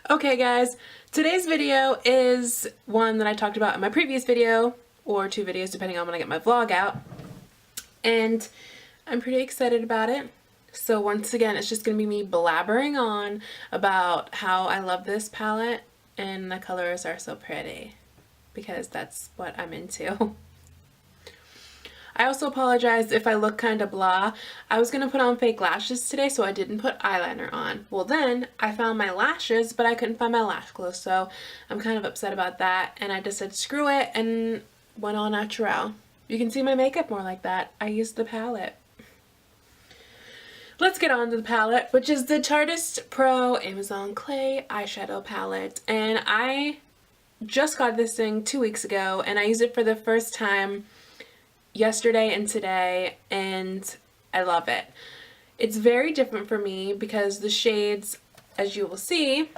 Okay guys, today's video is one that I talked about in my previous video, or two videos depending on when I get my vlog out, and I'm pretty excited about it. So once again, it's just going to be me blabbering on about how I love this palette and the colors are so pretty, because that's what I'm into. I also apologize if I look kind of blah. I was going to put on fake lashes today, so I didn't put eyeliner on. Well, then I found my lashes, but I couldn't find my lash glue, so I'm kind of upset about that, and I just said screw it and went all natural. You can see my makeup more like that. I used the palette. Let's get on to the palette, which is the TARTEIST Pro Amazon Clay Eyeshadow Palette, and I just got this thing 2 weeks ago, and I used it for the first time yesterday and today, and I love it. It's very different for me because the shades, as you will see,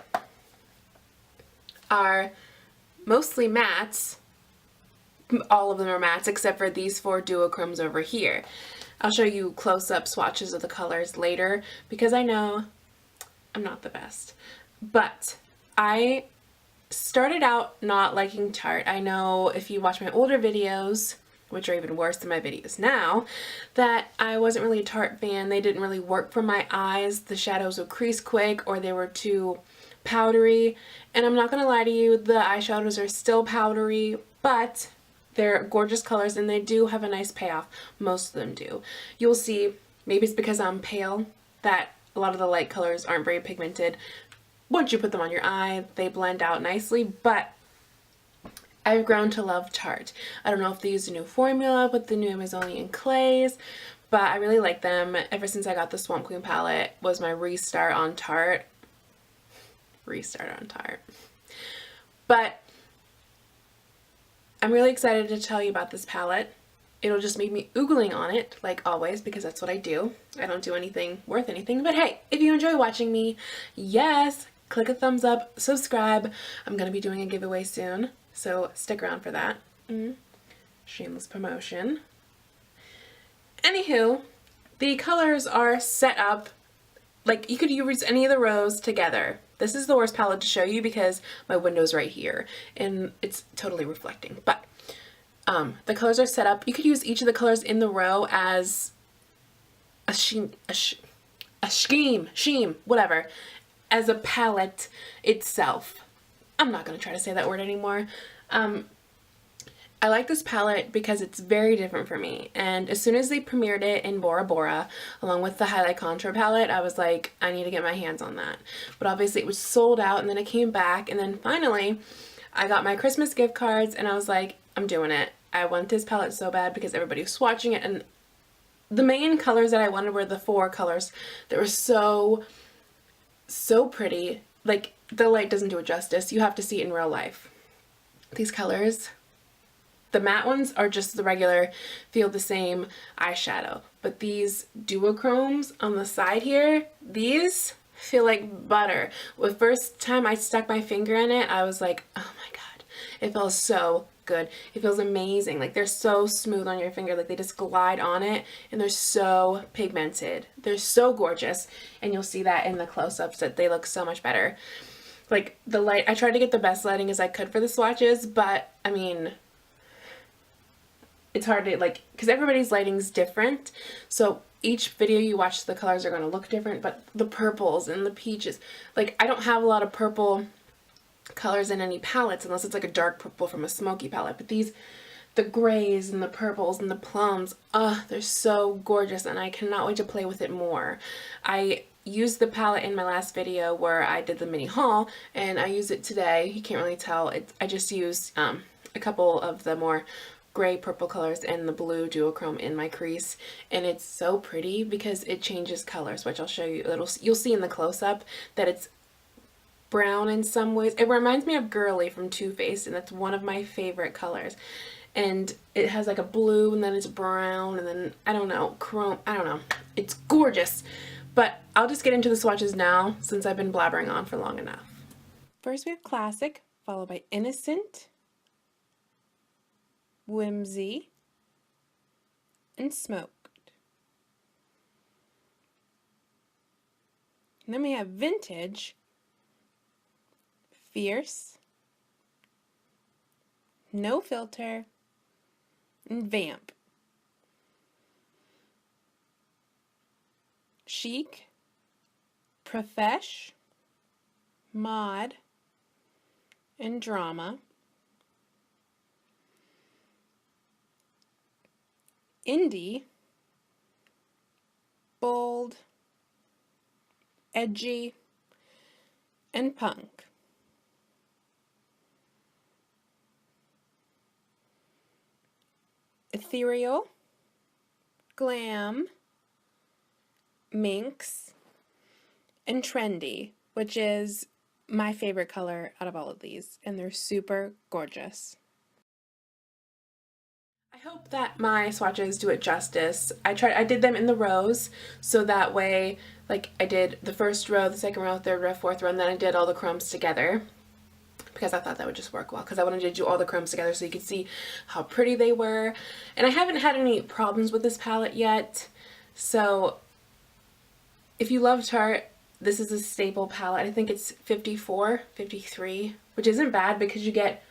are mostly mattes. All of them are mattes except for these 4 duochromes over here. I'll show you close-up swatches of the colors later because I know I'm not the best. But I started out not liking Tarte. I know if you watch my older videos, which are even worse than my videos now, that I wasn't really a Tarte fan. They didn't really work for my eyes. The shadows would crease quick or they were too powdery. And I'm not gonna lie to you, the eyeshadows are still powdery, but they're gorgeous colors and they do have a nice payoff. Most of them do. You'll see, maybe it's because I'm pale, that a lot of the light colors aren't very pigmented. Once you put them on your eye, they blend out nicely, but I've grown to love Tarte. I don't know if they used a new formula with the new Amazonian clays, but I really like them. Ever since I got the Swamp Queen palette was my restart on Tarte. But I'm really excited to tell you about this palette. It'll just make me oogling on it, like always, because that's what I do. I don't do anything worth anything, but hey, if you enjoy watching me, yes, click a thumbs up, subscribe. I'm going to be doing a giveaway soon, so stick around for that. Shameless promotion. Anywho, the colors are set up like you could use any of the rows together. This is the worst palette to show you because my window's right here and it's totally reflecting, but the colors are set up. You could use each of the colors in the row as a scheme, whatever, as a palette itself. I'm not going to try to say that word anymore. I like this palette because it's very different for me, and as soon as they premiered it in Bora Bora along with the highlight contour palette, I was like, I need to get my hands on that. But obviously it was sold out, and then it came back, and then finally I got my Christmas gift cards and I was like, I'm doing it. I want this palette so bad because everybody was swatching it, and the main colors that I wanted were the 4 colors that were so pretty. Like, the light doesn't do it justice. You have to see it in real life. These colors, the matte ones are just the regular feel the same eyeshadow, but these duochromes on the side here, these feel like butter. The first time I stuck my finger in it, I was like, oh my god, it feels so good. It feels amazing. Like, they're so smooth on your finger, like they just glide on it, and they're so pigmented. They're so gorgeous, and you'll see that in the close-ups that they look so much better. Like, the light, I tried to get the best lighting as I could for the swatches, but I mean, it's hard to, like, because everybody's lighting's different, so each video you watch the colors are going to look different. But the purples and the peaches, like, I don't have a lot of purple colors in any palettes unless it's like a dark purple from a smoky palette, but these, the grays and the purples and the plums, they're so gorgeous, and I cannot wait to play with it more. I used the palette in my last video where I did the mini haul, and I use it today. You can't really tell. I just used a couple of the more gray purple colors and the blue duochrome in my crease, and it's so pretty because it changes colors, which I'll show you. You'll see in the close-up that it's brown in some ways. It reminds me of Girly from Too Faced, and that's one of my favorite colors. And it has like a blue, and then it's brown, and then I don't know, chrome, I don't know. It's gorgeous. But I'll just get into the swatches now since I've been blabbering on for long enough. First we have Classic, followed by Innocent, Whimsy, and Smoked. And then we have Vintage, Fierce, No Filter, and Vamp. Chic, Profesh, Mod, and Drama. Indie, Bold, Edgy, and Punk. Ethereal, Glam, Minx, and Trendy, which is my favorite color out of all of these, and they're super gorgeous. I hope that my swatches do it justice. I did them in the rows, so that way, like, I did the first row, the second row, third row, fourth row, and then I did all the chromes together, because I thought that would just work well, because I wanted to do all the chromes together so you could see how pretty they were. And I haven't had any problems with this palette yet, so if you love Tarte, this is a staple palette. I think it's 54, 53, which isn't bad because you get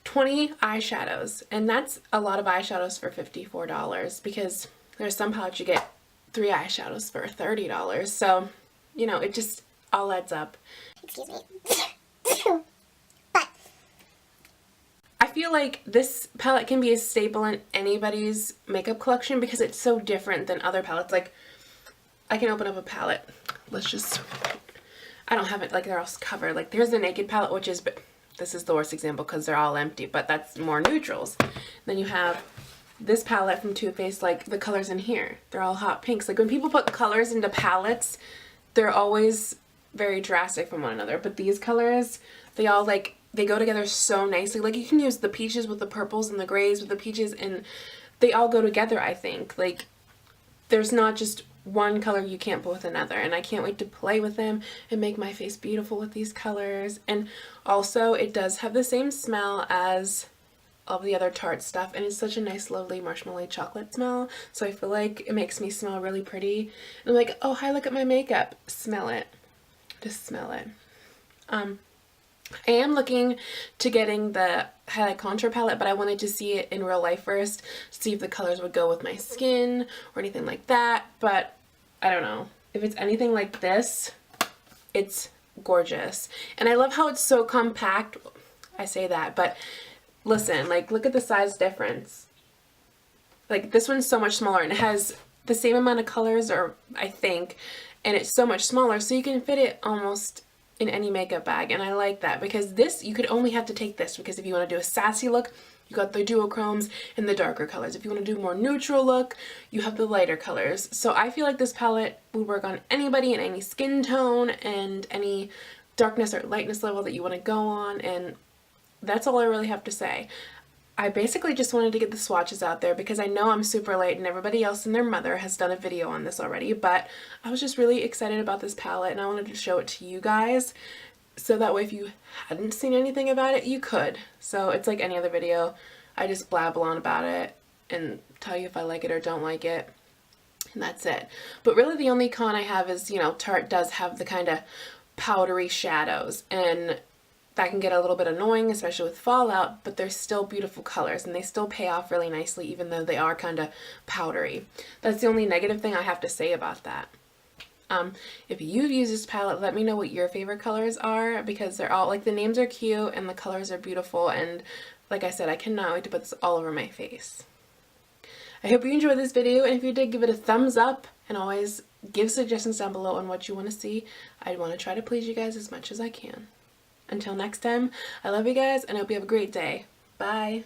20 eyeshadows, and that's a lot of eyeshadows for $54, because there's some palettes you get 3 eyeshadows for $30, so, you know, it just all adds up. Excuse me. But I feel like this palette can be a staple in anybody's makeup collection because it's so different than other palettes. Like, I can open up a palette. I don't have it, like, they're all covered. Like, there's the Naked palette, which is, but this is the worst example because they're all empty, but that's more neutrals. Then you have this palette from Too Faced, like, the colors in here, they're all hot pinks. Like, when people put colors into palettes, they're always very drastic from one another, but these colors, they all, like, they go together so nicely. Like, you can use the peaches with the purples and the grays with the peaches, and they all go together, I think. Like, there's not just one color you can't put with another, and I can't wait to play with them and make my face beautiful with these colors. And also, it does have the same smell as all the other Tarte stuff, and it's such a nice, lovely marshmallow chocolate smell, so I feel like it makes me smell really pretty. And I'm like, oh, hi, look at my makeup. Smell it. Just smell it. I am looking to getting the highlight contour palette, but I wanted to see it in real life first, see if the colors would go with my skin or anything like that. But I don't know. If it's anything like this, it's gorgeous. And I love how it's so compact. I say that, but listen, like, look at the size difference. Like, this one's so much smaller, and it has the same amount of colors, or I think, and it's so much smaller, so you can fit it almost in any makeup bag. And I like that, because this, you could only have to take this, because if you want to do a sassy look, you got the duochromes and the darker colors. If you want to do a more neutral look, you have the lighter colors. So I feel like this palette would work on anybody in any skin tone and any darkness or lightness level that you want to go on, and that's all I really have to say. I basically just wanted to get the swatches out there because I know I'm super late and everybody else and their mother has done a video on this already, but I was just really excited about this palette and I wanted to show it to you guys, so that way if you hadn't seen anything about it, you could. So it's like any other video. I just blabble on about it and tell you if I like it or don't like it, and that's it. But really the only con I have is, you know, Tarte does have the kind of powdery shadows, and that can get a little bit annoying, especially with fallout, but they're still beautiful colors and they still pay off really nicely even though they are kind of powdery. That's the only negative thing I have to say about that. If you've used this palette, let me know what your favorite colors are, because they're all, like, the names are cute and the colors are beautiful, and like I said, I cannot wait to put this all over my face. I hope you enjoyed this video, and if you did, give it a thumbs up, and always give suggestions down below on what you want to see. I want to try to please you guys as much as I can. Until next time, I love you guys and I hope you have a great day. Bye!